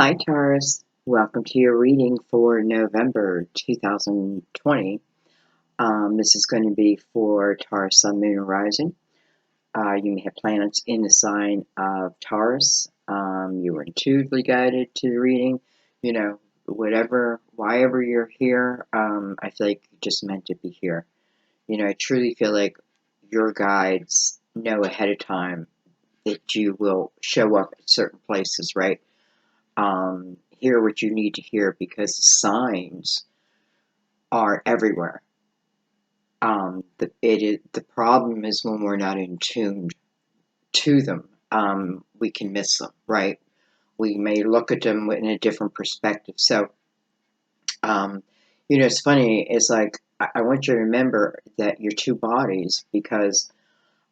Hi, Taurus. Welcome to your reading for November 2020. This is going to be for Taurus, Sun, Moon, and Rising. You may have planets in the sign of Taurus. You were intuitively guided to the reading. You know, whyever you're here, I feel like you're just meant to be here. You know, I truly feel like your guides know ahead of time that you will show up at certain places, right? Hear what you need to hear because the signs are everywhere. The problem is when we're not in tune to them, we can miss them, right? We may look at them in a different perspective. So, it's funny. It's like I want you to remember that you're two bodies because,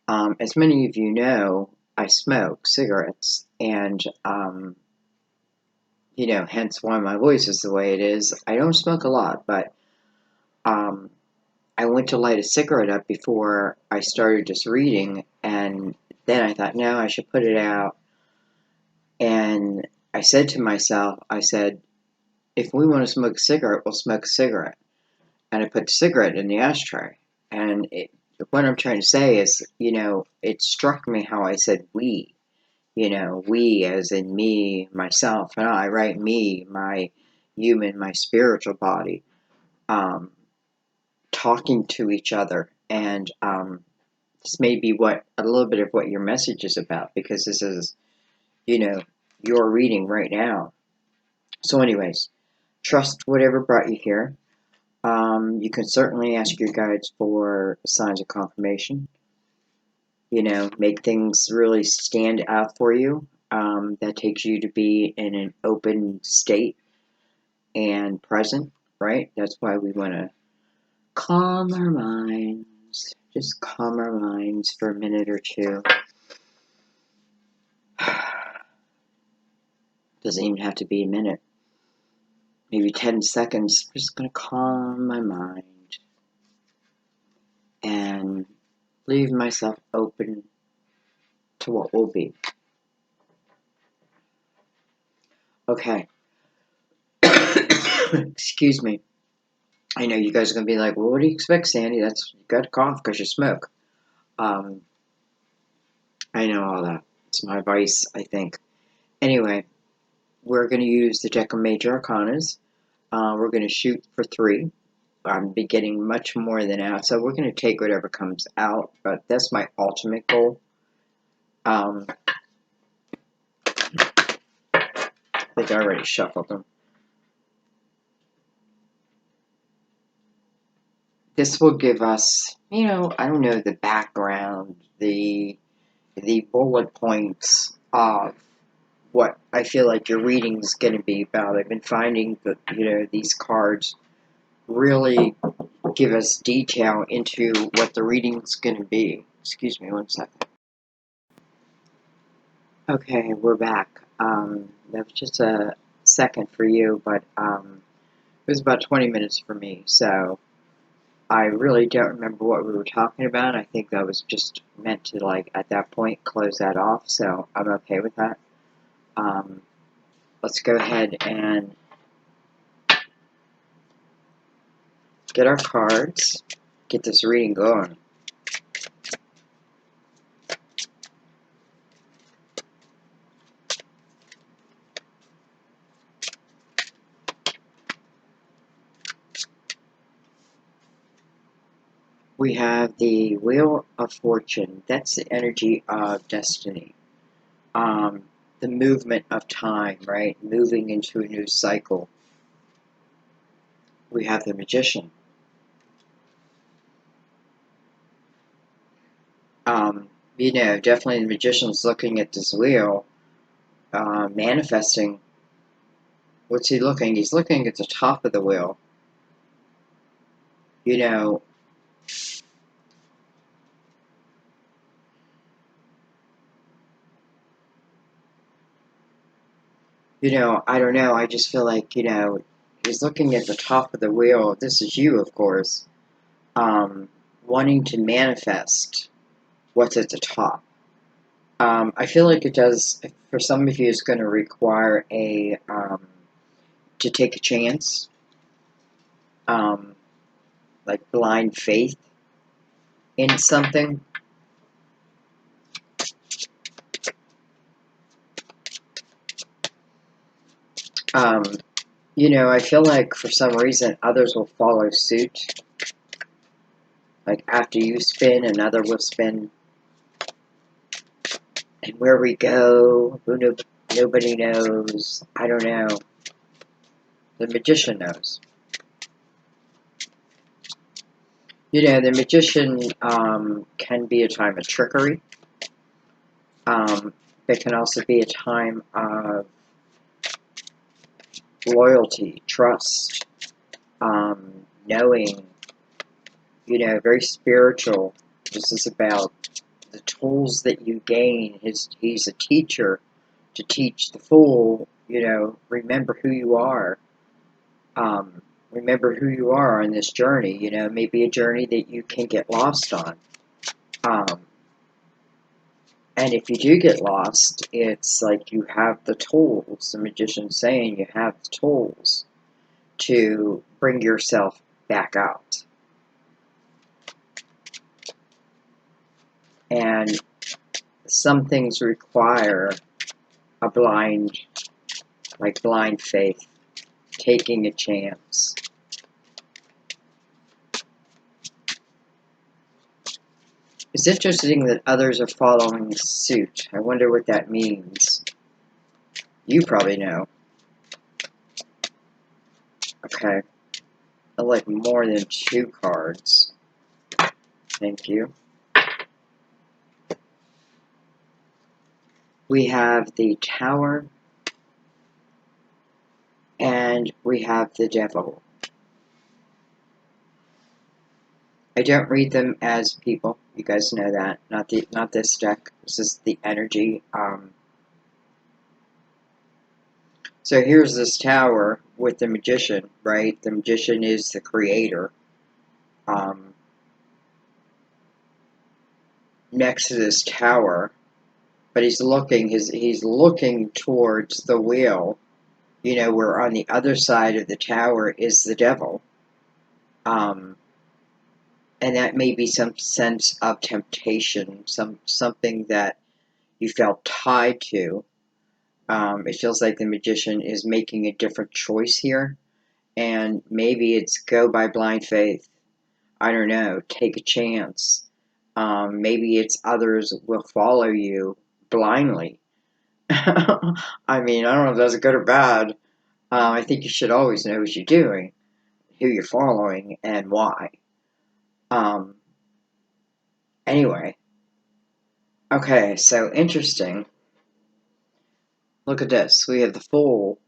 as many of you know, I smoke cigarettes and hence why my voice is the way it is. I don't smoke a lot, but I went to light a cigarette up before I started just reading, and then I thought, no, I should put it out. And I said to myself, I said, if we want to smoke a cigarette, we'll smoke a cigarette. And I put the cigarette in the ashtray. And what I'm trying to say is, it struck me how I said we. We as in me, myself, and I, right? Me, my human, my spiritual body, talking to each other. And this may be a little bit of what your message is about, because this is, your reading right now. So anyways, trust whatever brought you here. You can certainly ask your guides for signs of confirmation. Make things really stand out for you. That takes you to be in an open state and present, right? That's why we want to calm our minds. Just calm our minds for a minute or two. Doesn't even have to be a minute. Maybe 10 seconds. I'm just going to calm my mind and leave myself open to what will be. Okay. Excuse me. I know you guys are going to be like, well, what do you expect, Sandy? You got to cough because you smoke. I know all that. It's my vice, I think. Anyway, we're going to use the deck of major arcanas. We're going to shoot for 3. I'm be getting much more than out, so we're going to take whatever comes out, but that's my ultimate goal. I think I already shuffled them. This will give us, I don't know, the background, the bullet points of what I feel like your reading is going to be about. I've been finding that, these cards really give us detail into what the reading's going to be. Excuse me one second. Okay, we're back. That was just a second for you, but it was about 20 minutes for me, so I really don't remember what we were talking about. I think that was just meant to, at that point, close that off, so I'm okay with that. Let's go ahead and get our cards, get this reading going. We have the Wheel of Fortune. That's the energy of destiny. The movement of time, right? Moving into a new cycle. We have the Magician. Definitely the Magician's looking at this wheel, manifesting. What's he looking? He's looking at the top of the wheel. I don't know. I just feel like, he's looking at the top of the wheel. This is you, of course, wanting to manifest what's at the top. I feel like it does, for some of you, it's going to require to take a chance, like blind faith in something. Um, you know, I feel like for some reason others will follow suit. Like after you spin, another will spin. And where we go, nobody knows. I don't know. The magician knows. You know, the magician can be a time of trickery. It can also be a time of loyalty, trust, knowing, you know, very spiritual. This is about the tools that you gain. He's a teacher to teach the fool, you know, remember who you are. Remember who you are on this journey, you know, maybe a journey that you can get lost on. And if you do get lost, it's like you have the tools, the magician's saying you have the tools to bring yourself back out. And some things require a blind faith, taking a chance. It's interesting that others are following suit. I wonder what that means. You probably know. Okay. I like more than 2 cards. Thank you. We have the Tower, and we have the Devil. I don't read them as people. You guys know that. Not this deck. This is the energy. So here's this Tower with the Magician, right? The Magician is the creator. Next to this Tower, but he's looking towards the wheel. You know, where on the other side of the Tower is the Devil. And that may be some sense of temptation, something that you felt tied to. It feels like the Magician is making a different choice here, and maybe it's go by blind faith. I don't know, take a chance. Maybe it's others will follow you blindly. I mean, I don't know if that's good or bad. I think you should always know what you're doing, who you're following, and why. Anyway. Okay, so interesting. Look at this. We have the Fool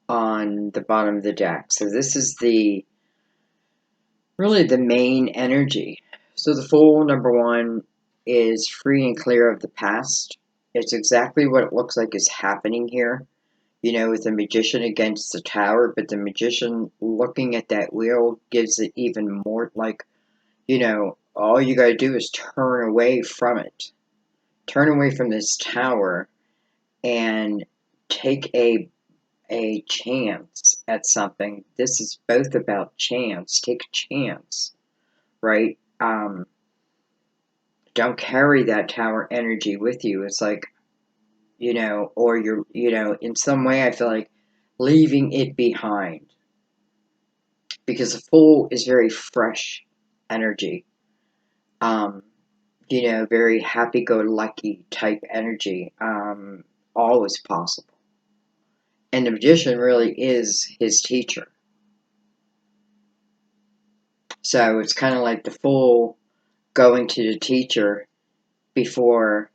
on the bottom of the deck. So this is really the main energy. So the Fool, number 1, is free and clear of the past. It's exactly what it looks like is happening here. You know, with the Magician against the Tower, but the Magician looking at that wheel gives it even more, like, you know, all you gotta do is turn away from it. Turn away from this Tower and take a chance at something. This is both about chance. Take a chance, right? Don't carry that Tower energy with you. It's like, you know, or you're, you know, in some way I feel like leaving it behind. Because the Fool is very fresh energy. You know, very happy-go-lucky type energy. Always possible. And the Magician really is his teacher. So it's kind of like the Fool going to the teacher before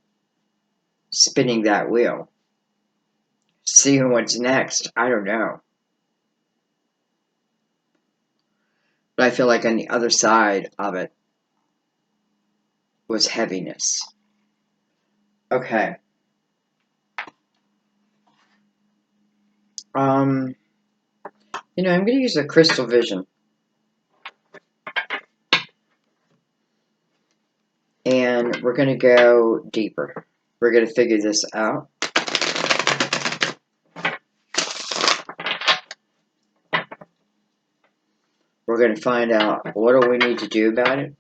spinning that wheel. Seeing what's next, I don't know. But I feel like on the other side of it was heaviness. Okay. You know, I'm going to use a crystal vision. And we're going to go deeper. We're going to figure this out. We're going to find out what do we need to do about it.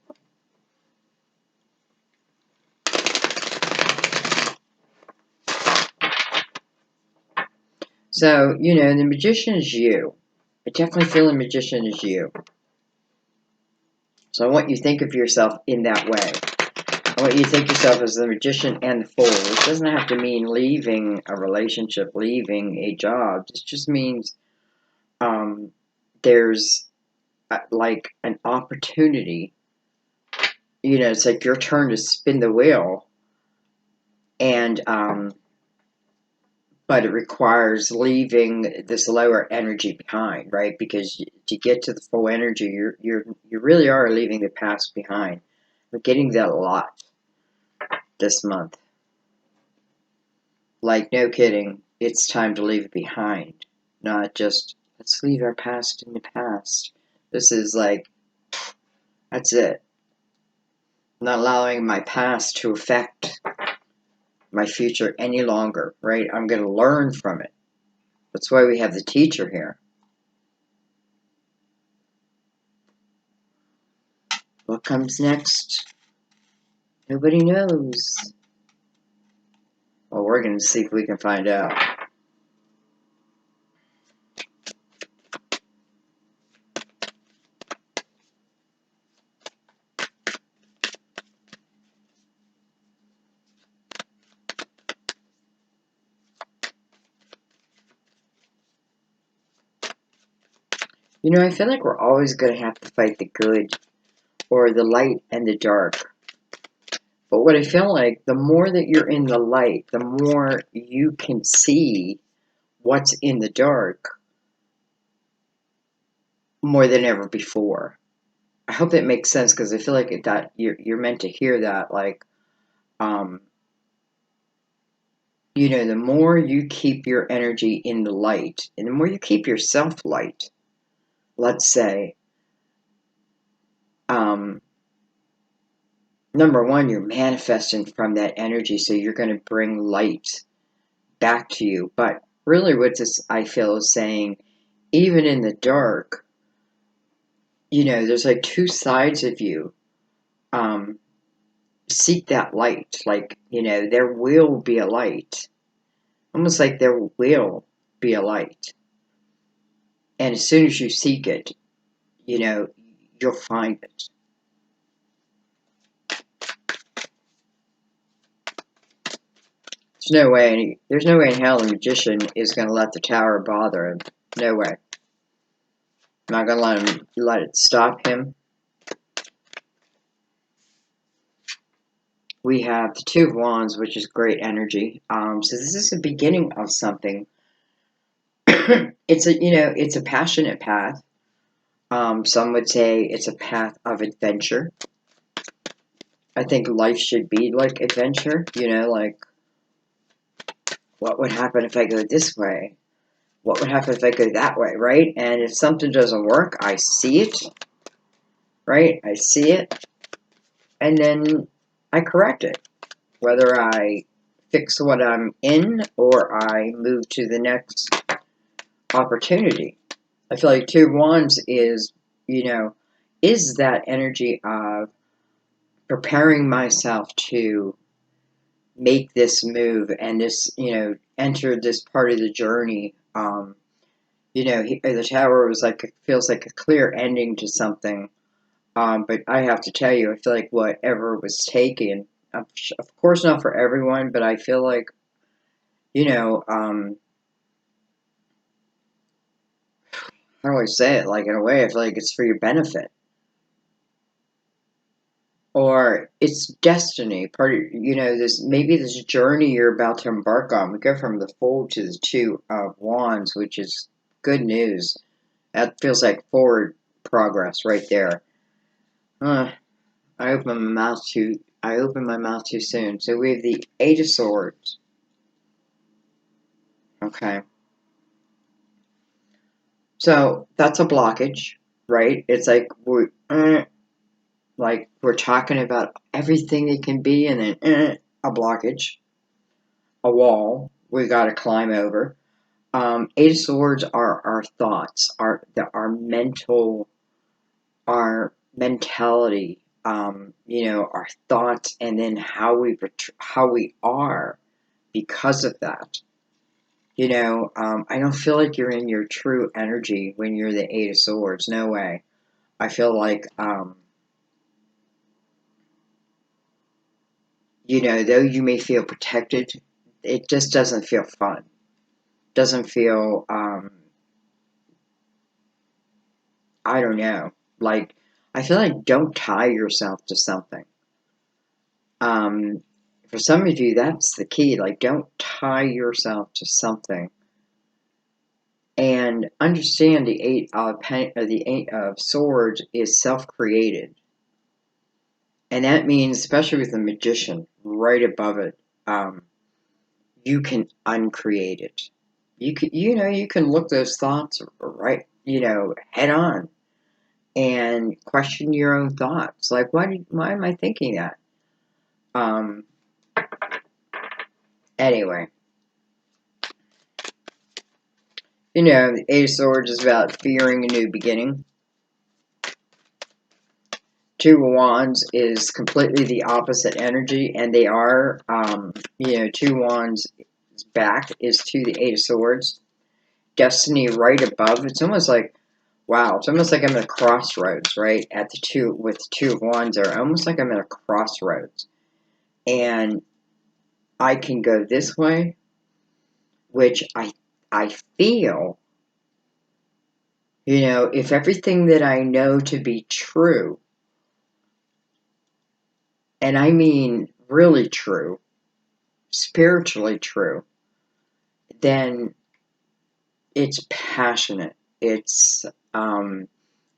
So, you know, the magician is you. I definitely feel the magician is you. So I want you to think of yourself in that way. I want you to think of yourself as the magician and the fool. This doesn't have to mean leaving a relationship, leaving a job. This just means there's like an opportunity. You know, it's like your turn to spin the wheel. And but it requires leaving this lower energy behind, right? Because to get to the full energy, you really are leaving the past behind. We're getting that a lot this month. Like, no kidding, it's time to leave it behind. Not just, let's leave our past in the past. This is like, that's it. I'm not allowing my past to affect my future any longer, right? I'm going to learn from it. That's why we have the teacher here. What comes next? Nobody knows. Well, we're going to see if we can find out. You know, I feel like we're always going to have to fight the good or the light and the dark. But what I feel like, the more that you're in the light, the more you can see what's in the dark more than ever before. I hope that makes sense, because I feel like that you're meant to hear that. Like, you know, the more you keep your energy in the light, and the more you keep yourself light, let's say, number one, you're manifesting from that energy, so you're going to bring light back to you. But really what this, I feel, is saying, even in the dark, you know, there's like two sides of you. Seek that light. Like, you know, there will be a light. Almost like there will be a light. And as soon as you seek it, you know, you'll find it. There's no way in hell a magician is going to let the tower bother him. No way. I'm not going to let it stop him. We have the Two of Wands, which is great energy. So this is the beginning of something. It's a passionate path. Some would say it's a path of adventure. I think life should be like adventure. You know, like, what would happen if I go this way? What would happen if I go that way, right? And if something doesn't work, I see it, right? I see it, and then I correct it. Whether I fix what I'm in or I move to the next opportunity. I feel like Two of Wands is, you know, is that energy of preparing myself to make this move and this, you know, enter this part of the journey. You know, the tower was like, feels like a clear ending to something. But I have to tell you, I feel like whatever was taken, of course not for everyone, but I feel like, you know, how do I say it? Like, in a way, I feel like it's for your benefit. Or it's destiny, part of, you know, this journey you're about to embark on. We go from the Fool to the Two of Wands, which is good news. That feels like forward progress right there. I opened my mouth too soon. So we have the Eight of Swords. Okay. So that's a blockage, right? It's like we're talking about everything it can be, and then a blockage. a wall we got to climb over. Eight of Swords are our thoughts, our mentality, our thoughts, and then how we are because of that. I don't feel like you're in your true energy when you're the Eight of Swords. No way. I feel like, though you may feel protected, it just doesn't feel fun. Doesn't feel, I don't know. Like, I feel like don't tie yourself to something. For some of you, that's the key. Like, don't tie yourself to something. And understand the Eight of Swords is self-created. And that means, especially with the Magician right above it, you can uncreate it. You can look those thoughts right, head on, and question your own thoughts. Like, why am I thinking that? Anyway, the Eight of Swords is about fearing a new beginning. Two of Wands is completely the opposite energy, and they are, Two Wands back is to the Eight of Swords. Destiny right above. It's almost like, wow, it's almost like I'm at a crossroads, right? With Two of Wands there, almost like I'm at a crossroads. And I can go this way, which I feel, if everything that I know to be true, and I mean really true, spiritually true, then it's passionate, it's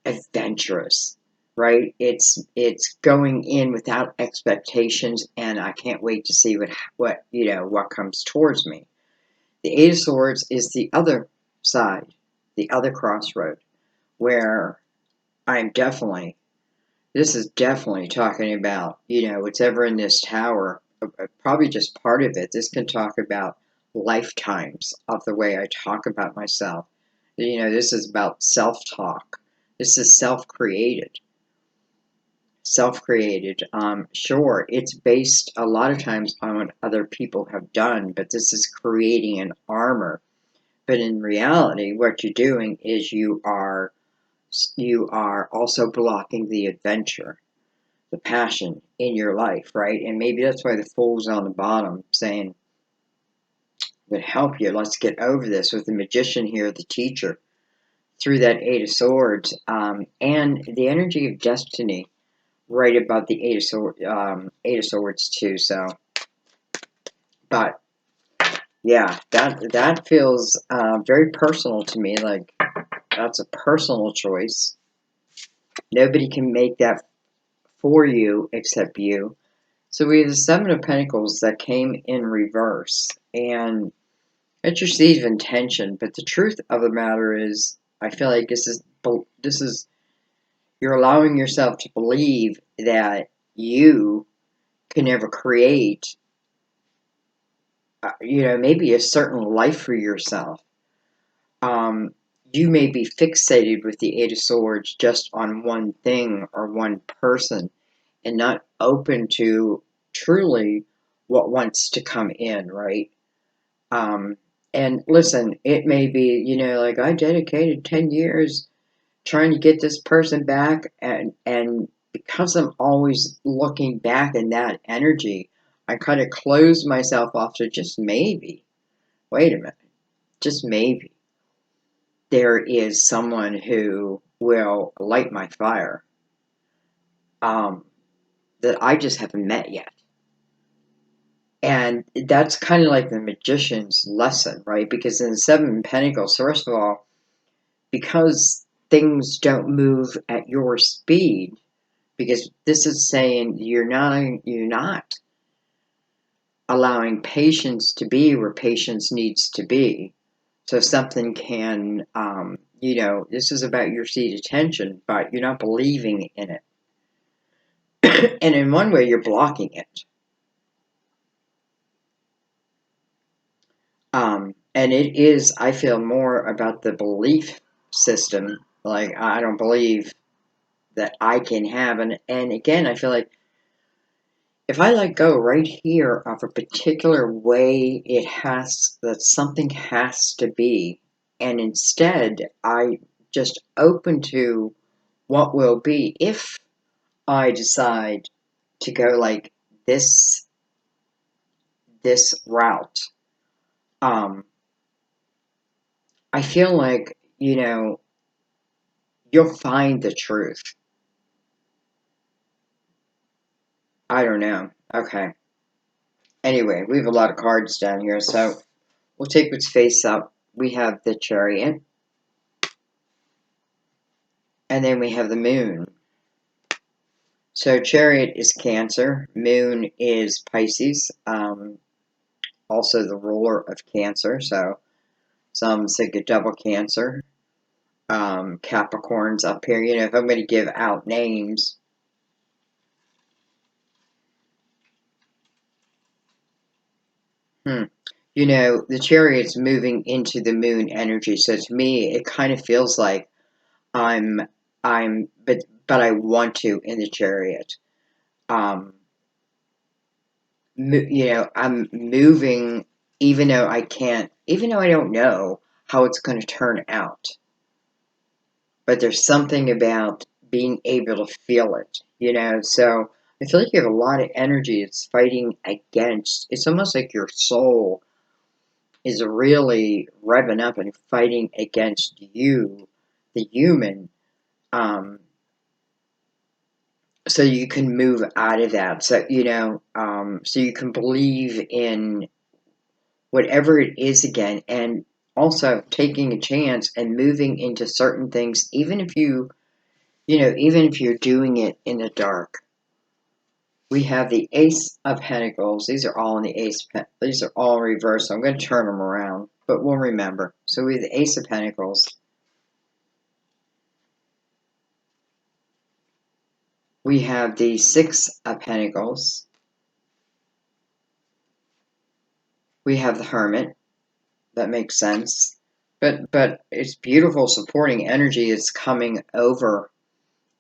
adventurous, right? It's going in without expectations, and I can't wait to see what comes towards me. The Eight of Swords is the other side, the other crossroad, where this is definitely talking about, whatever in this tower, probably just part of it. This can talk about lifetimes of the way I talk about myself. This is about self-talk. This is self-created. Self-created. Sure, it's based a lot of times on what other people have done, but this is creating an armor. But in reality, what you're doing is you are also blocking the adventure, the passion in your life, right? And maybe that's why the Fool's on the bottom saying, would help you. Let's get over this with the Magician here, the teacher, through that Eight of Swords, and the energy of destiny right above the Eight of Swords too. So, but yeah, that feels very personal to me. Like, that's a personal choice. Nobody can make that for you except you. So we have the Seven of Pentacles that came in reverse, and it's your seed of intention. But the truth of the matter is, I feel like this is you're allowing yourself to believe that you can never create, maybe a certain life for yourself. You may be fixated with the Eight of Swords just on one thing or one person, and not open to truly what wants to come in, right? And listen, it may be, like, I dedicated 10 years trying to get this person back, and because I'm always looking back in that energy, I kind of close myself off to just maybe, wait a minute, just maybe, there is someone who will light my fire, that I just haven't met yet. And that's kind of like the Magician's lesson, right? Because in the Seven of Pentacles, first of all, because things don't move at your speed, because this is saying you're not allowing patience to be where patience needs to be. So something can, this is about your seed attention, but you're not believing in it. And in one way, you're blocking it. And it is, I feel, more about the belief system. Like, I don't believe that I can have, and again, I feel like if I let go right here of a particular way that something has to be, and instead I just open to what will be if I decide to go like this route. I feel like, you'll find the truth. I don't know. Okay. Anyway, we have a lot of cards down here, so we'll take what's face up. We have the Chariot, and then we have the Moon. So Chariot is Cancer, Moon is Pisces, also the ruler of Cancer, so some think a double Cancer. Capricorn's up here. If I'm going to give out names, the Chariot's moving into the Moon energy, so to me, it kind of feels like I'm, but I want to in the Chariot. I'm moving, even though I can't, even though I don't know how it's going to turn out. But there's something about being able to feel it, So I feel like you have a lot of energy it's fighting against. It's almost like your soul is really revving up and fighting against you, the human, so you can move out of that. So, so you can believe in whatever it is again, and also taking a chance and moving into certain things, even if even if you're doing it in the dark. We have the Ace of Pentacles. These are all in the these are all reversed, so I'm going to turn them around, but we'll remember. So we have the Ace of Pentacles. We have the Six of Pentacles. We have the Hermit. That makes sense. But it's beautiful supporting energy is coming over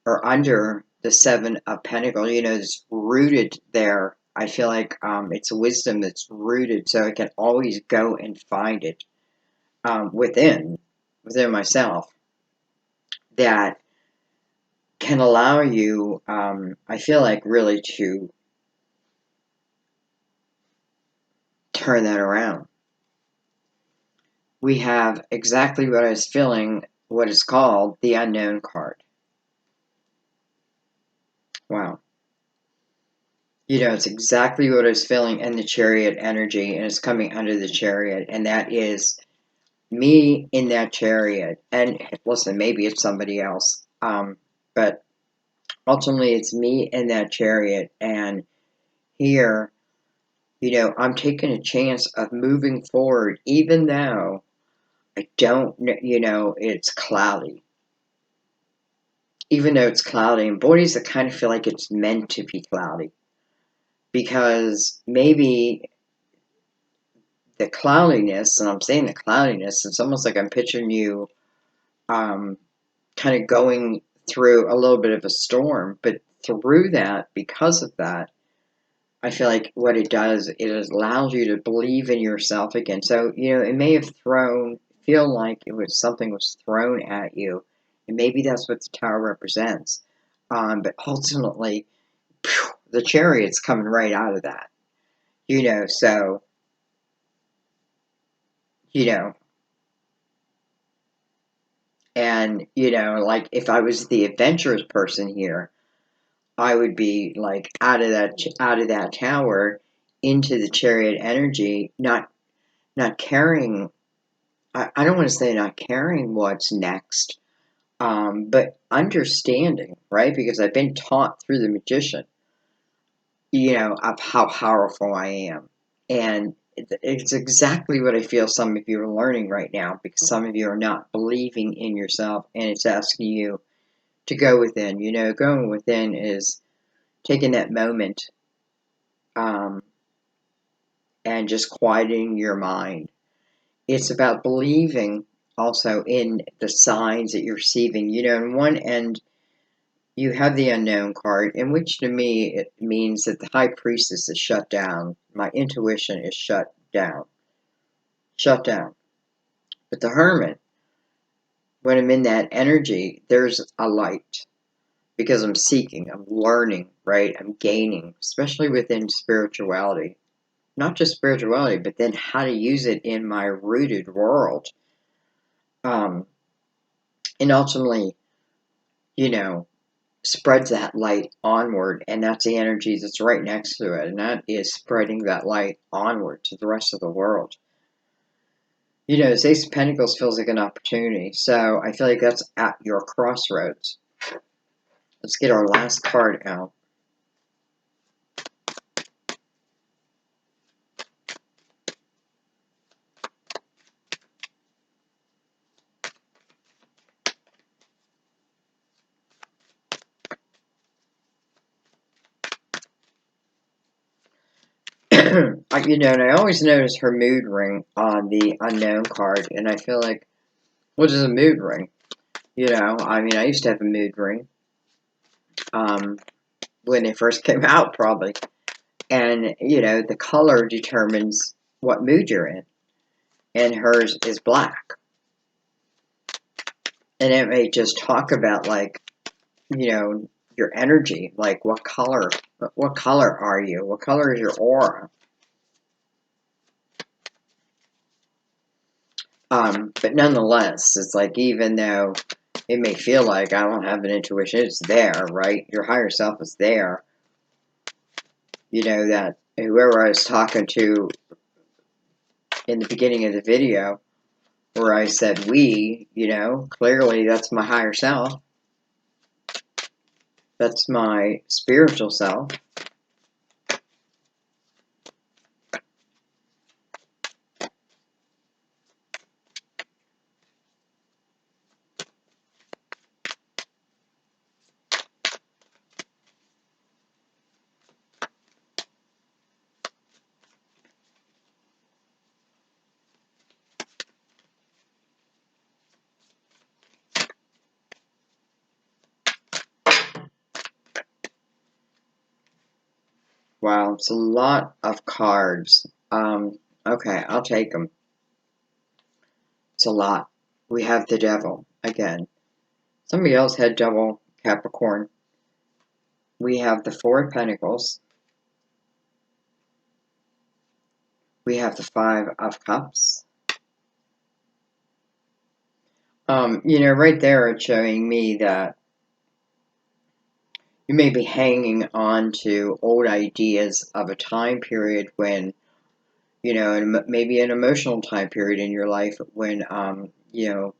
or under the Seven of Pentacles. It's rooted there. I feel like it's wisdom that's rooted, so I can always go and find it within myself that can allow you, I feel like, really to turn that around. We have exactly what I was feeling, what is called the Unknown card. Wow. It's exactly what I was feeling in the Chariot energy, and it's coming under the Chariot, and that is me in that Chariot. And listen, maybe it's somebody else, but ultimately it's me in that Chariot, and here, I'm taking a chance of moving forward, even though I don't, it's cloudy. Even though it's cloudy, and bodies that kind of feel like it's meant to be cloudy. Because maybe the cloudiness, and I'm saying the cloudiness, it's almost like I'm picturing you kind of going through a little bit of a storm, but through that, because of that, I feel like what it does, it allows you to believe in yourself again. So, it may have feel like something was thrown at you, and maybe that's what the tower represents. But ultimately, the Chariot's coming right out of that, so, and, like if I was the adventurous person here, I would be like out of that tower into the Chariot energy, not caring. I don't want to say not caring what's next, but understanding, right? Because I've been taught through the Magician, of how powerful I am. And it's exactly what I feel some of you are learning right now, because some of you are not believing in yourself, and it's asking you to go within. Going within is taking that moment and just quieting your mind it's about believing also in the signs that you're receiving. You know, on one end, you have the unknown card, in which to me it means that the high priestess is shut down. My intuition is shut down. Shut down. But the hermit, when I'm in that energy, there's a light. Because I'm seeking, I'm learning, right? I'm gaining, especially within spirituality. Not just spirituality, but then how to use it in my rooted world. And ultimately, you know, spreads that light onward, and that's the energy that's right next to it, and that is spreading that light onward to the rest of the world. You know, this Ace of Pentacles feels like an opportunity, so I feel like that's at your crossroads. Let's get our last card out. You know, and I always notice her mood ring on the unknown card, and I feel like, what is a mood ring? You know, I mean, I used to have a mood ring when it first came out, probably. And, you know, the color determines what mood you're in. And hers is black. And it may just talk about, like, you know, your energy. Like, what color are you? What color is your aura? But nonetheless, it's like, even though it may feel like I don't have an intuition, it's there, right? Your higher self is there. You know, that whoever I was talking to in the beginning of the video, where I said we, you know, clearly that's my higher self. That's my spiritual self. Wow, it's a lot of cards. Okay, I'll take them. It's a lot. We have the devil, again. Somebody else had double Capricorn. We have the Four of Pentacles. We have the Five of Cups. You know, right there it's showing me that you may be hanging on to old ideas of a time period when, you know, and maybe an emotional time period in your life when, you know,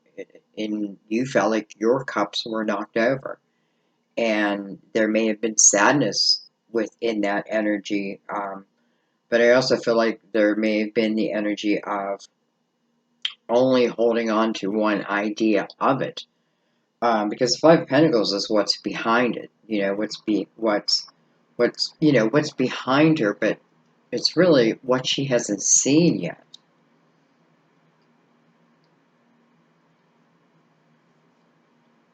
you felt like your cups were knocked over, and there may have been sadness within that energy. But I also feel like there may have been the energy of only holding on to one idea of it, because Five of Pentacles is what's behind it. You know, what's you know what's behind her, but it's really what she hasn't seen yet.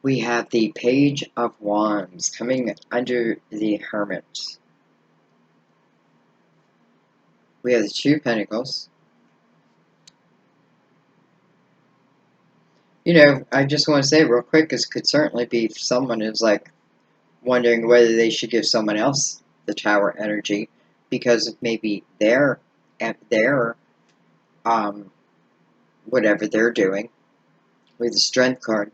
We have the Page of Wands coming under the Hermit. We have the Two Pentacles. You know, I just want to say real quick, this could certainly be someone who's like wondering whether they should give someone else the Tower energy because of maybe their whatever they're doing. With the Strength card,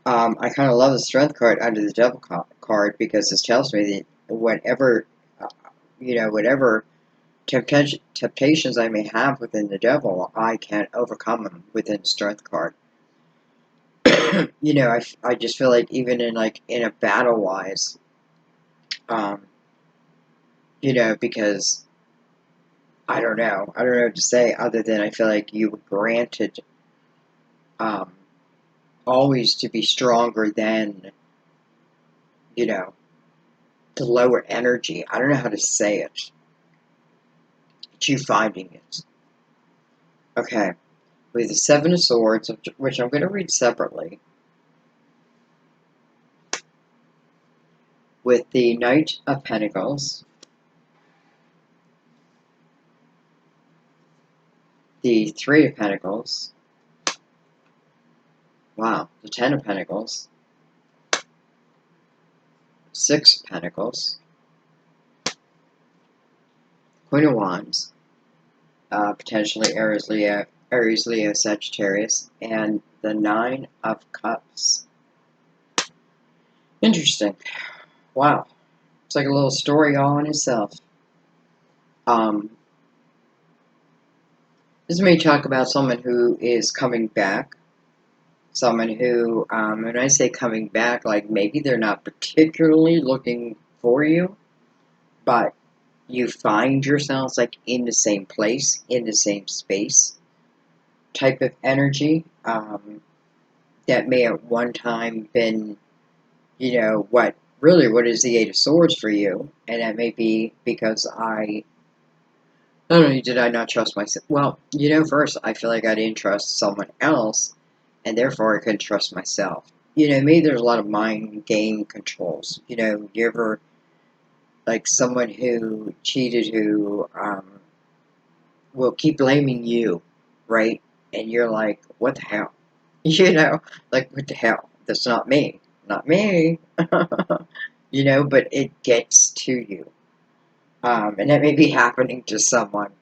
I kind of love the Strength card under the Devil card because this tells me that whatever you know, whatever temptations I may have within the Devil, I can overcome them within the Strength card. You know, I just feel like even in a battle wise, you know, because I don't know what to say other than I feel like you were granted um, always to be stronger than, you know, the lower energy. I don't know how to say it. It's you finding it. Okay. with the Seven of Swords, which I'm going to read separately, with the Knight of Pentacles, the Three of Pentacles, wow, the Ten of Pentacles, Six of Pentacles, Queen of Wands, potentially Aries, Leo, Sagittarius, and the Nine of Cups. Interesting. Wow. It's like a little story all in itself. This may talk about someone who is coming back. Someone who, when I say coming back, like maybe they're not particularly looking for you, but you find yourselves like in the same place, in the same space type of energy, that may at one time been, what is the Eight of Swords for you? And that may be because not only did I not trust myself, well, first I feel like I didn't trust someone else, and therefore I couldn't trust myself. Maybe there's a lot of mind game controls. You ever, like someone who cheated who will keep blaming you, right? And you're like, what the hell? Like, what the hell? That's not me. Not me. But it gets to you. And that may be happening to someone.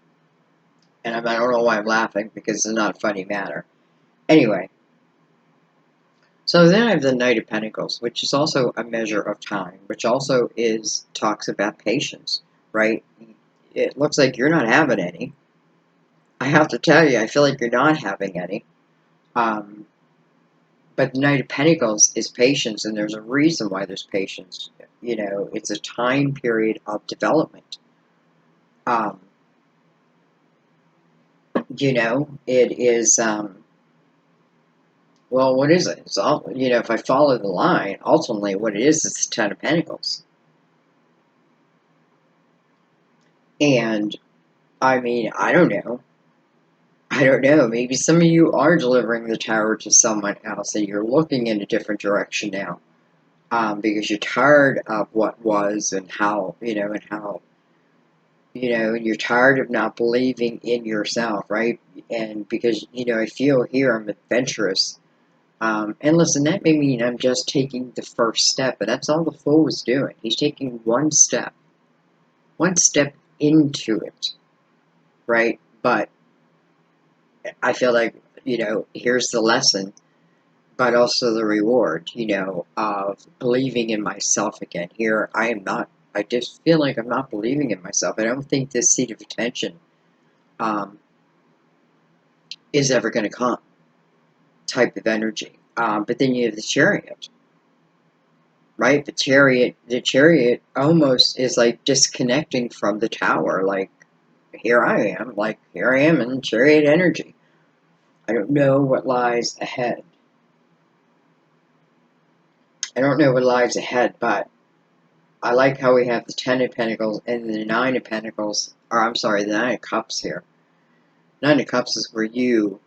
And I don't know why I'm laughing, because it's not a funny matter. Anyway. So then I have the Knight of Pentacles, which is also a measure of time, which also talks about patience, right? It looks like you're not having any. I have to tell you, I feel like you're not having any. But the Knight of Pentacles is patience, and there's a reason why there's patience. It's a time period of development. It is, well, what is it? It's all, if I follow the line, ultimately what it is the Ten of Pentacles. And, I mean, I don't know. Maybe some of you are delivering the tower to someone else, and you're looking in a different direction now. Because you're tired of what was and how, and you're tired of not believing in yourself, right? And because, I feel here I'm adventurous. And listen, that may mean I'm just taking the first step, but that's all the Fool was doing. He's taking one step into it, right? But I feel like, here's the lesson, but also the reward, of believing in myself again. Here, I just feel like I'm not believing in myself. I don't think this seat of attention is ever going to come, type of energy. But then you have the Chariot, right? The Chariot almost is like disconnecting from the tower. Like, here I am in Chariot energy. I don't know what lies ahead. But I like how we have the Ten of Pentacles and the Nine of Pentacles, or I'm sorry, the Nine of Cups here. Nine of Cups is where you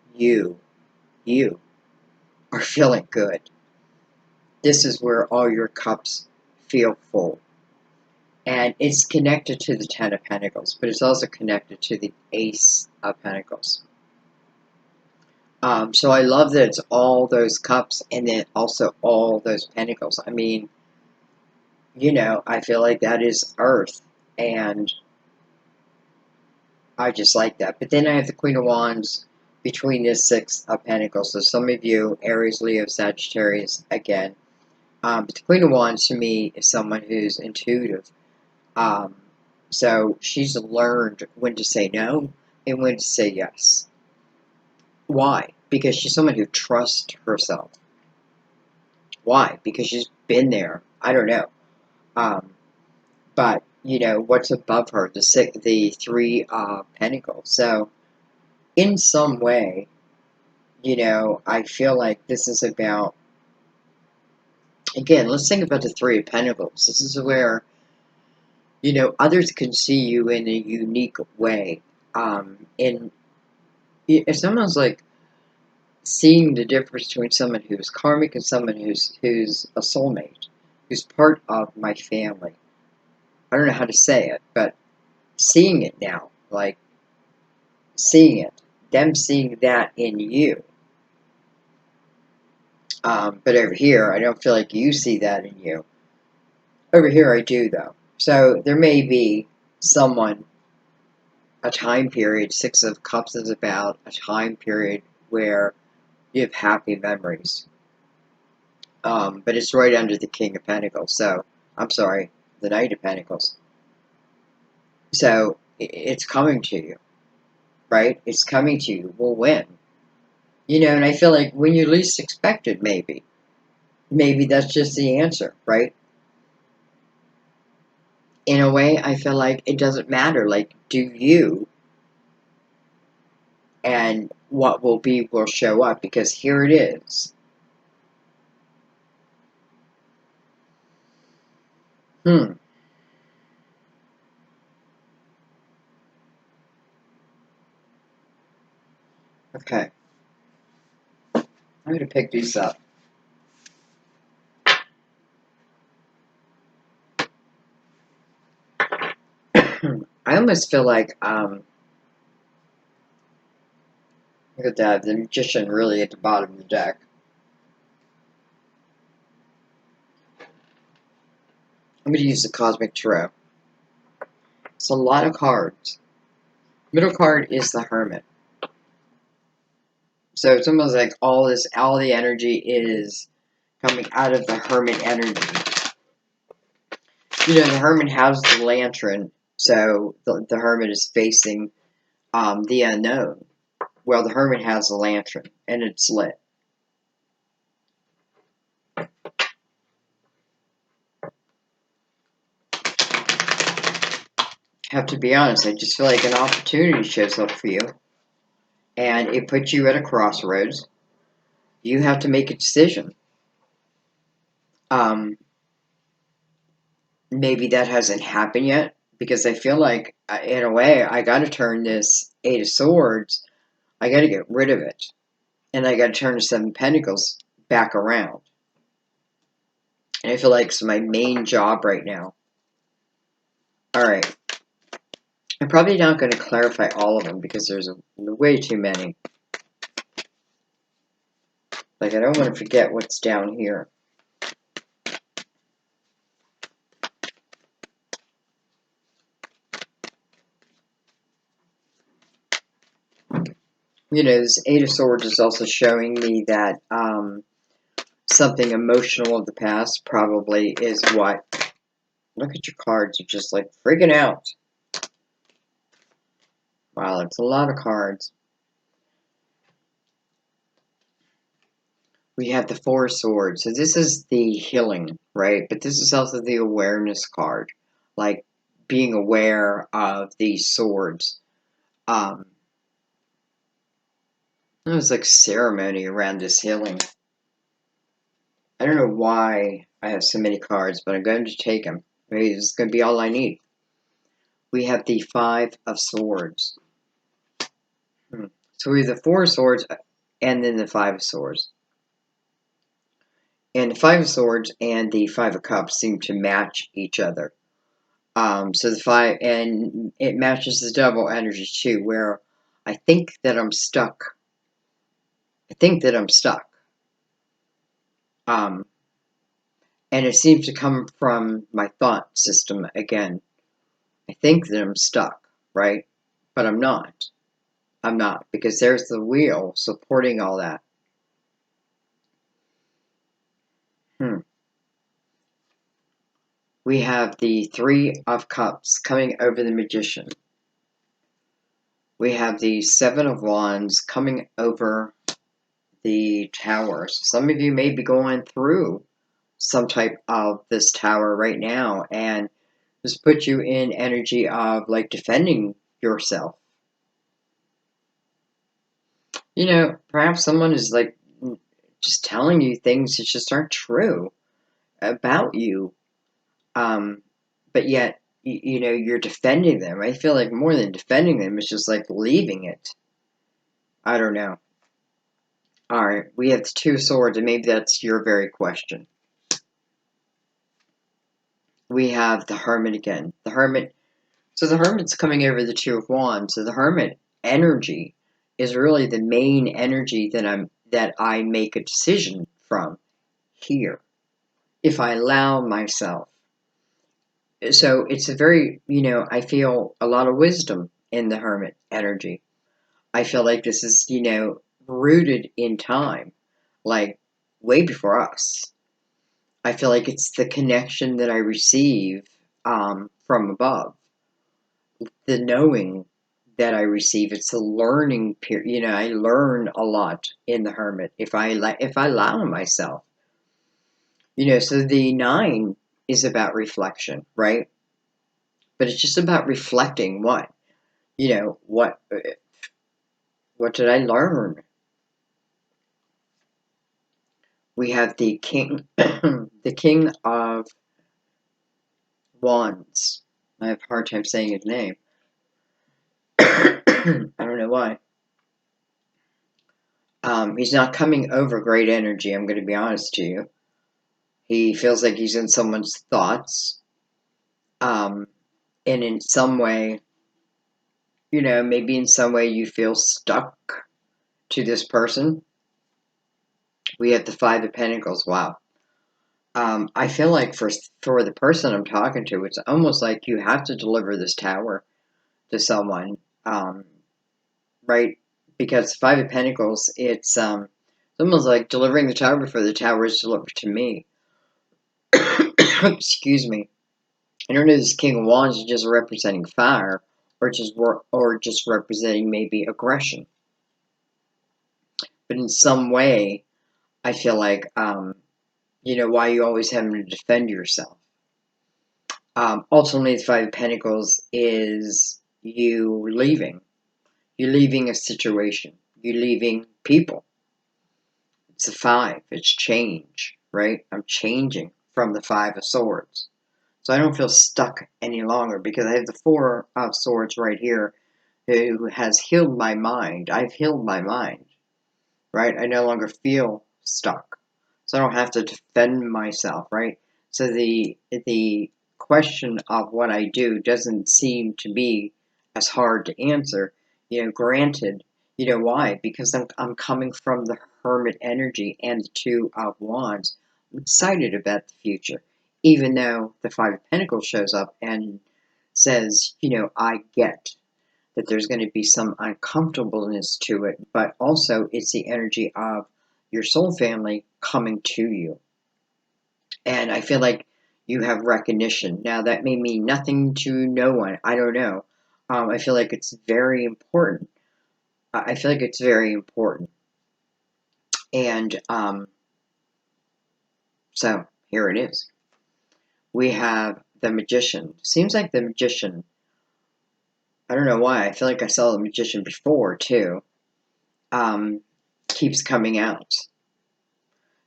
are feeling good. This is where all your cups feel full. And it's connected to the Ten of Pentacles, but it's also connected to the Ace of Pentacles. So I love that it's all those cups and then also all those pentacles. I mean, I feel like that is Earth, and I just like that. But then I have the Queen of Wands between the Six of Pentacles. So some of you, Aries, Leo, Sagittarius, again. But the Queen of Wands, to me, is someone who's intuitive. So she's learned when to say no and when to say yes. Why? Because she's someone who trusts herself. Why? Because she's been there. I don't know. But, what's above her? The Three of Pentacles. So, in some way, I feel like this is about, again, let's think about the Three of Pentacles. This is where, others can see you in a unique way. It's almost like seeing the difference between someone who's karmic and someone who's a soulmate, who's part of my family. I don't know how to say it, but seeing it now, like seeing it, them seeing that in you. But over here, I don't feel like you see that in you. Over here, I do, though. So there may be someone, a time period, Six of Cups is about a time period where you have happy memories. But it's right under the King of Pentacles, so, I'm sorry, the Knight of Pentacles. So, it's coming to you, right? It's coming to you. Well, when? You know, and I feel like when you least expect it, maybe. Maybe that's just the answer, right? In a way, I feel like it doesn't matter. Like, do you, and what will be will show up, because here it is. Okay. I'm going to pick these up. I almost feel like, look at that, the Magician really at the bottom of the deck. I'm going to use the Cosmic Tarot. It's a lot of cards. Middle card is the Hermit. So it's almost like all the energy is coming out of the Hermit energy. You know, the Hermit has the lantern, so the Hermit is facing the unknown. Well, the Hermit has the lantern, and it's lit. Have to be honest, I just feel like an opportunity shows up for you, and it puts you at a crossroads. You have to make a decision. Maybe that hasn't happened yet, because I feel like, in a way, I got to turn this Eight of Swords, I got to get rid of it, and I got to turn the Seven of Pentacles back around. And I feel like it's my main job right now. Alright. I'm probably not going to clarify all of them, because there's way too many. Like, I don't want to forget what's down here. You know, this Eight of Swords is also showing me that something emotional of the past probably is what... Look at your cards, you're just like freaking out. Wow, that's a lot of cards. We have the Four of Swords. So this is the healing, right? But this is also the awareness card. Like, being aware of these swords. There's like ceremony around this healing. I don't know why I have so many cards, but I'm going to take them. Maybe this is going to be all I need. We have the Five of Swords. So we have the Four of Swords and then the Five of Swords. And the Five of Swords and the Five of Cups seem to match each other. So the five, and it matches the double energy too, where I think that I'm stuck. I think that I'm stuck. And it seems to come from my thought system again. I think that I'm stuck, right? But I'm not. I'm not, because there's the wheel supporting all that. We have the Three of Cups coming over the Magician. We have the Seven of Wands coming over the Tower. So some of you may be going through some type of this Tower right now, and this puts you in energy of like defending yourself. You know, perhaps someone is like just telling you things that just aren't true about you. But yet, you know, you're defending them. I feel like more than defending them, it's just like leaving it. I don't know. Alright, we have the Two of Swords, and maybe that's your very question. We have the Hermit again. The Hermit. So the Hermit's coming over the Two of Wands. So the Hermit energy is really the main energy that I make a decision from here, if I allow myself. So it's a very, I feel a lot of wisdom in the Hermit energy. I feel like this is, rooted in time, like way before us. I feel like it's the connection that I receive from above, the knowing that I receive. It's a learning period. I learn a lot in the Hermit if I allow myself. So the 9 is about reflection, right? But it's just about reflecting what, what did I learn? We have the King, the King of Wands. I have a hard time saying his name. I don't know why. He's not coming over great energy, I'm going to be honest to you. He feels like he's in someone's thoughts. And in some way, maybe in some way you feel stuck to this person. We have the Five of Pentacles. Wow. I feel like for the person I'm talking to, it's almost like you have to deliver this tower to someone, right? Because Five of Pentacles, it's almost like delivering the tower before the tower is delivered to me. Excuse me. I don't know if this King of Wands is just representing fire, or just representing maybe aggression. But in some way, I feel like, why you always having to defend yourself. Ultimately, the Five of Pentacles is you leaving. You're leaving a situation. You're leaving people. It's a 5. It's change, right? I'm changing from the 5 of Swords. So I don't feel stuck any longer because I have the 4 of Swords right here who has healed my mind. I've healed my mind, right? I no longer feel stuck. So I don't have to defend myself, right? So the question of what I do doesn't seem to be as hard to answer. Granted, why? Because I'm coming from the Hermit energy and the Two of Wands. I'm excited about the future, even though the Five of Pentacles shows up and says, I get that there's going to be some uncomfortableness to it, but also it's the energy of your soul family coming to you. And I feel like you have recognition. Now, that may mean nothing to no one. I don't know. I feel like it's very important. I feel like it's very important. And so here it is. We have the Magician. Seems like the Magician, I don't know why, I feel like I saw the Magician before too, keeps coming out.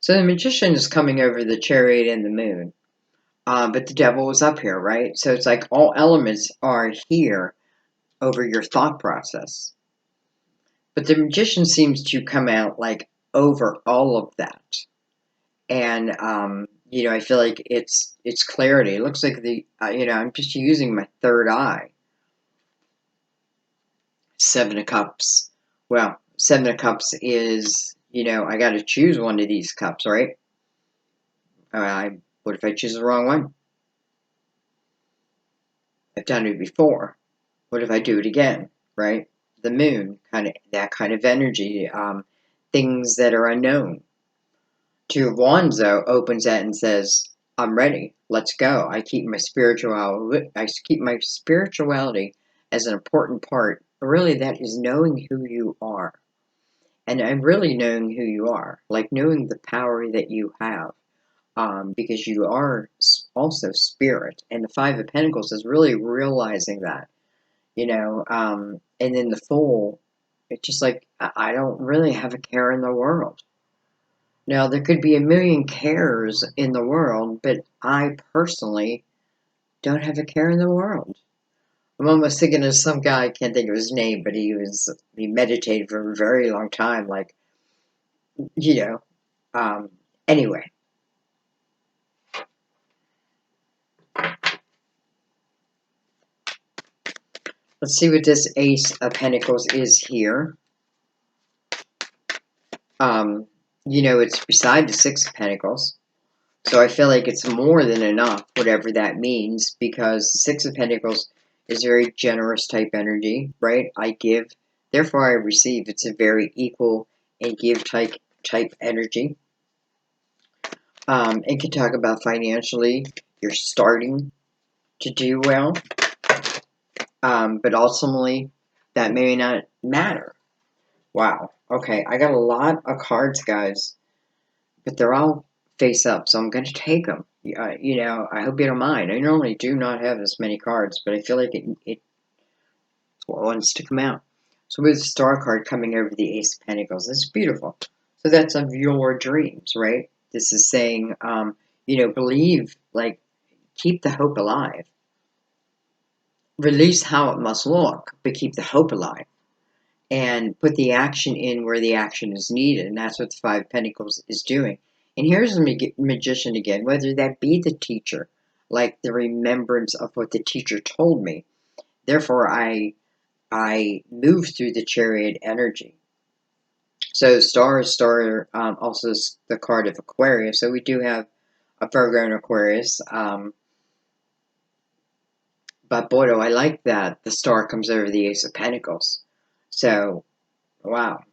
So the Magician is coming over the Chariot and the Moon. But the Devil is up here, right? So it's like all elements are here over your thought process. But the Magician seems to come out like over all of that. And, I feel like it's clarity. It looks like I'm just using my third eye. 7 of Cups. Well, 7 of Cups is, I got to choose one of these cups, right? What if I choose the wrong one? I've done it before. What if I do it again, right? The Moon, that kind of energy, things that are unknown. Two of Wands, though, opens that and says, I'm ready. Let's go. I keep my spirituality as an important part. Really, that is knowing who you are. And I'm really knowing who you are, like knowing the power that you have. Because you are also spirit. And the Five of Pentacles is really realizing that, and then the Fool, it's just like, I don't really have a care in the world. Now, there could be a million cares in the world, but I personally don't have a care in the world. I'm almost thinking of some guy, I can't think of his name, but he meditated for a very long time, like you know, anyway. Let's see what this Ace of Pentacles is here. You know, it's beside the Six of Pentacles. So I feel like it's more than enough, whatever that means, because the Six of Pentacles is very generous type energy, right? I give, therefore I receive. It's a very equal and give type energy. It can talk about financially, you're starting to do well, but ultimately that may not matter. Wow. Okay, I got a lot of cards, guys, but they're all face up, so I'm going to take them. You know, I hope you don't mind. I normally do not have this many cards, but I feel like it wants to come out. So with the Star card coming over the Ace of Pentacles, it's beautiful. So that's of your dreams, right? This is saying, you know, believe, like, keep the hope alive. Release how it must look, but keep the hope alive. And put the action in where the action is needed. And that's what the Five of Pentacles is doing. And here's the Magician again, whether that be the teacher, like the remembrance of what the teacher told me. Therefore, I move through the Chariot energy. So Star also is the card of Aquarius. So we do have a Virgo and Aquarius. But boy, do I like that the Star comes over the Ace of Pentacles. So, wow.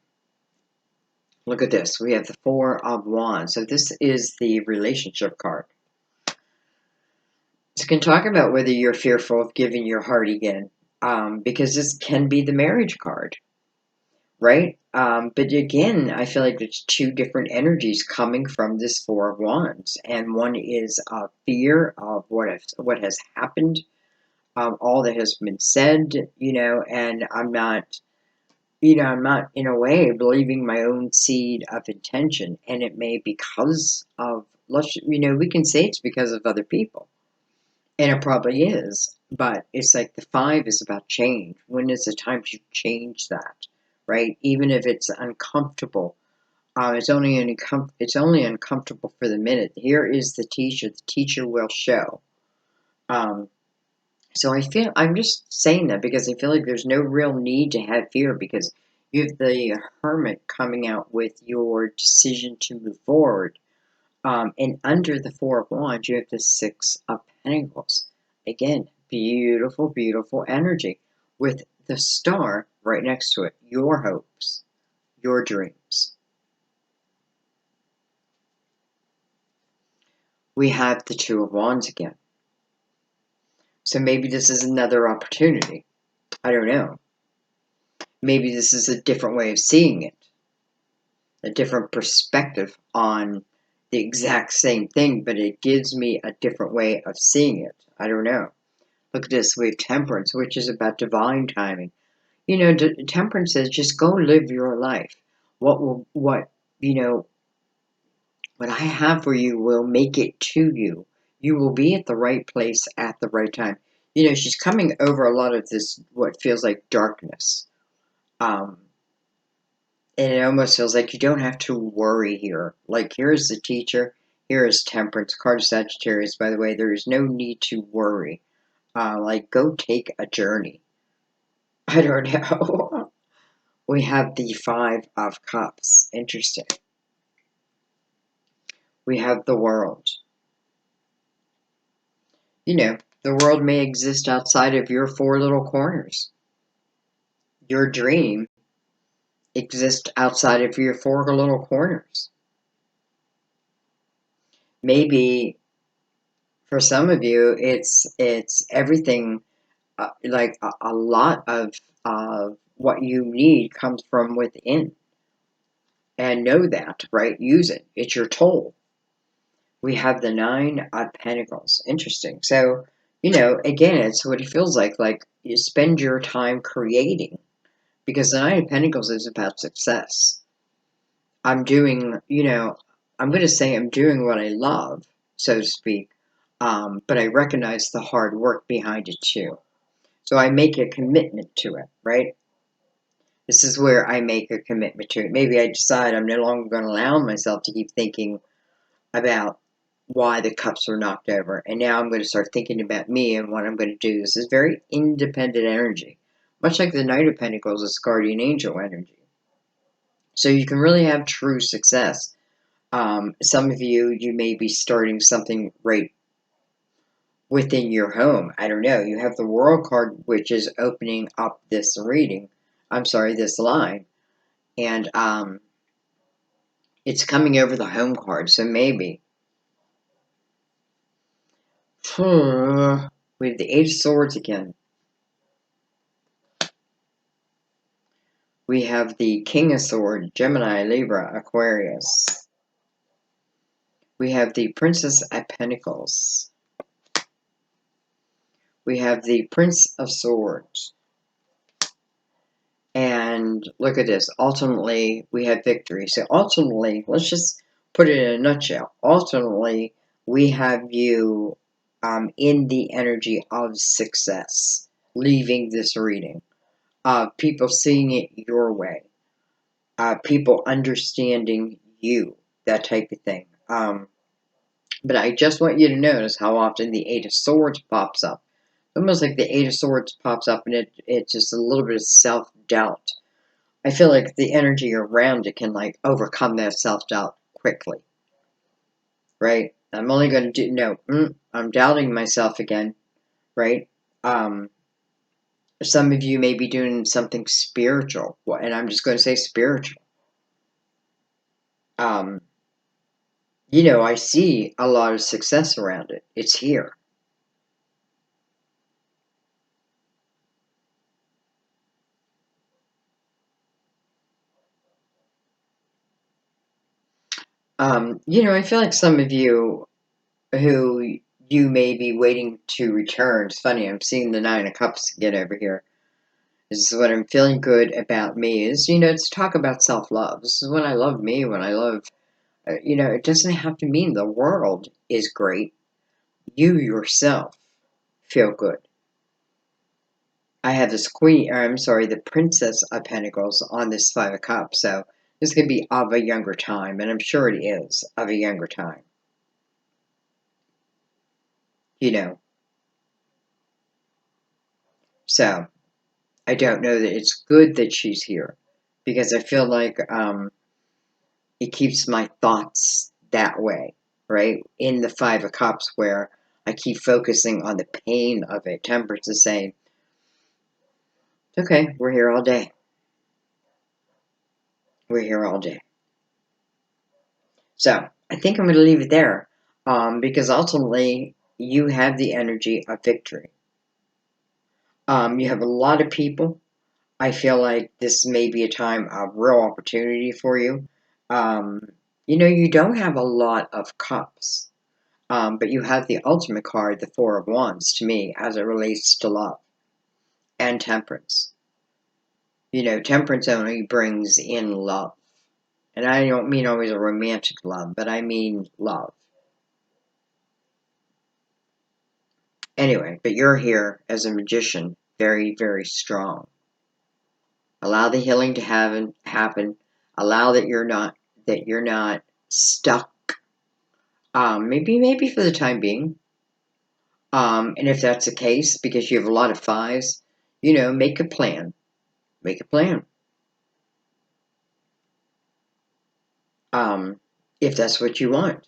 Look at this. We have the Four of Wands. So this is the relationship card. So you can talk about whether you're fearful of giving your heart again. Because this can be the marriage card. Right? But again, I feel like there's two different energies coming from this Four of Wands. And one is fear of what has happened. All that has been said, you know, and I'm not in a way believing my own seed of intention, and it may because of, you know, we can say it's because of other people, and it probably is, but it's like the Five is about change. When is the time to change that, right? Even if it's uncomfortable, it's only uncomfortable for the minute. Here is the teacher will show. So I'm just saying that because I feel like there's no real need to have fear, because you have the Hermit coming out with your decision to move forward. And under the Four of Wands, you have the Six of Pentacles. Again, beautiful, beautiful energy with the Star right next to it. Your hopes, your dreams. We have the Two of Wands again. So maybe this is another opportunity. I don't know. Maybe this is a different way of seeing it, a different perspective on the exact same thing, but it gives me a different way of seeing it. I don't know. Look at this. We have Temperance, which is about divine timing. You know, Temperance says just go live your life. You know, what I have for you will make it to you. You will be at the right place at the right time. You know, she's coming over a lot of this, what feels like darkness. And it almost feels like you don't have to worry here. Like, here's the teacher, here is Temperance, card of Sagittarius, by the way. There is no need to worry. Like, go take a journey. I don't know. We have the Five of Cups. Interesting. We have the world. You know, the world may exist outside of your four little corners. Your dream exists outside of your four little corners. Maybe for some of you, it's everything. Like a lot of what you need comes from within. And know that, right? Use it. It's your tool. We have the Nine of Pentacles. Interesting. So, you know, again, it's what it feels like. Like, you spend your time creating. Because the Nine of Pentacles is about success. I'm doing, you know, I'm going to say I'm doing what I love, so to speak. But I recognize the hard work behind it too. So I make a commitment to it, right? This is where I make a commitment to it. Maybe I decide I'm no longer going to allow myself to keep thinking about why the cups were knocked over. And now I'm going to start thinking about me and what I'm going to do. This is very independent energy. Much like the Knight of Pentacles is guardian angel energy. So you can really have true success. Some of you may be starting something right within your home. I don't know. You have the World card, which is opening up this reading. I'm sorry, this line. And it's coming over the home card. So maybe. We have the Eight of Swords again. We have the King of Swords, Gemini, Libra, Aquarius. We have the Princess of Pentacles. We have the Prince of Swords. And look at this. Ultimately, we have victory. So ultimately, let's just put it in a nutshell. Ultimately, we have you in the energy of success, leaving this reading. People seeing it your way. People understanding you. That type of thing. But I just want you to notice how often the Eight of Swords pops up. Almost like the Eight of Swords pops up and it's just a little bit of self-doubt. I feel like the energy around it can like overcome that self-doubt quickly. Right? I'm only going to do, no, I'm doubting myself again. Right? Some of you may be doing something spiritual. And I'm just going to say spiritual. You know, I see a lot of success around it. It's here. You know, I feel like some of you who you may be waiting to return. It's funny, I'm seeing the Nine of Cups again over here. This is what I'm feeling good about me is, you know, to talk about self-love. This is when I love me, when I love, you know, it doesn't have to mean the world is great. You yourself feel good. I have this the Princess of Pentacles on this Five of Cups, so this could be of a younger time, and I'm sure it is of a younger time. You know. So, I don't know that it's good that she's here, because I feel like it keeps my thoughts that way, right? In the Five of Cups, where I keep focusing on the pain of it. Temperance is saying, okay, we're here all day. We're here all day. So, I think I'm going to leave it there, because ultimately, you have the energy of victory. You have a lot of people. I feel like this may be a time of real opportunity for you. You know, you don't have a lot of cups. But you have the ultimate card, the Four of Wands, to me, as it relates to love and temperance. You know, temperance only brings in love. And I don't mean always a romantic love, but I mean love. Anyway, but you're here as a magician, very, very strong. Allow the healing to happen. Allow that you're not stuck. Maybe for the time being. And if that's the case, because you have a lot of fives, you know, make a plan. Make a plan. If that's what you want.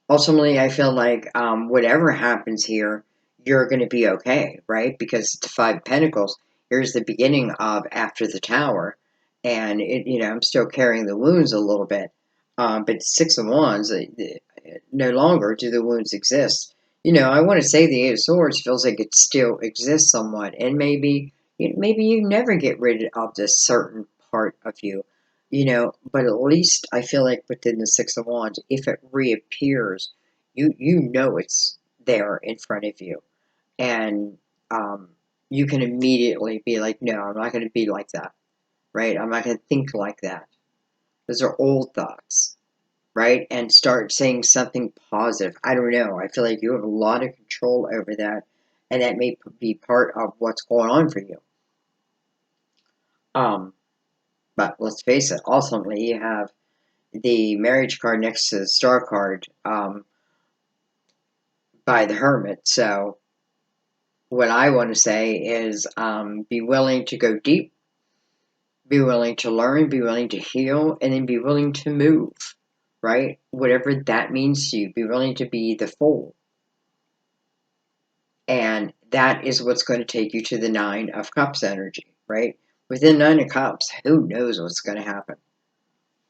Ultimately, I feel like whatever happens here, you're going to be okay, right? Because the Five of Pentacles, here's the beginning of After the Tower, and you know, I'm still carrying the wounds a little bit. But Six of Wands, no longer do the wounds exist. You know, I want to say the Eight of Swords feels like it still exists somewhat, and maybe you never get rid of this certain part of you. You know, but at least I feel like within the Six of Wands, if it reappears, you know it's there in front of you, and you can immediately be like, no, I'm not going to be like that, right? I'm not going to think like that. Those are old thoughts, right? And start saying something positive. I don't know. I feel like you have a lot of control over that, and that may be part of what's going on for you. But let's face it, ultimately you have the marriage card next to the star card by the Hermit. So what I want to say is be willing to go deep, be willing to learn, be willing to heal, and then be willing to move, right? Whatever that means to you, be willing to be the fool. And that is what's going to take you to the Nine of Cups energy, right? Within Nine of Cups, who knows what's going to happen?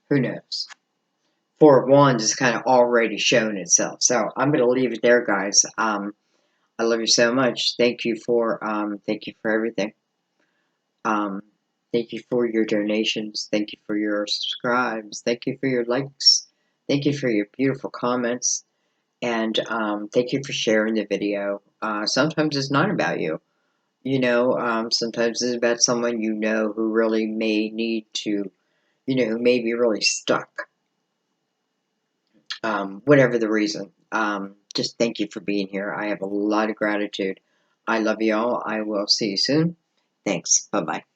Who knows? Four of Wands has kind of already shown itself. So I'm going to leave it there, guys. I love you so much. Thank you for everything. Thank you for your donations. Thank you for your subscribes. Thank you for your likes. Thank you for your beautiful comments. And thank you for sharing the video. Sometimes it's not about you. Sometimes it's about someone you know who really may need to, who may be really stuck. Whatever the reason. Just thank you for being here. I have a lot of gratitude. I love you all. I will see you soon. Thanks. Bye-bye.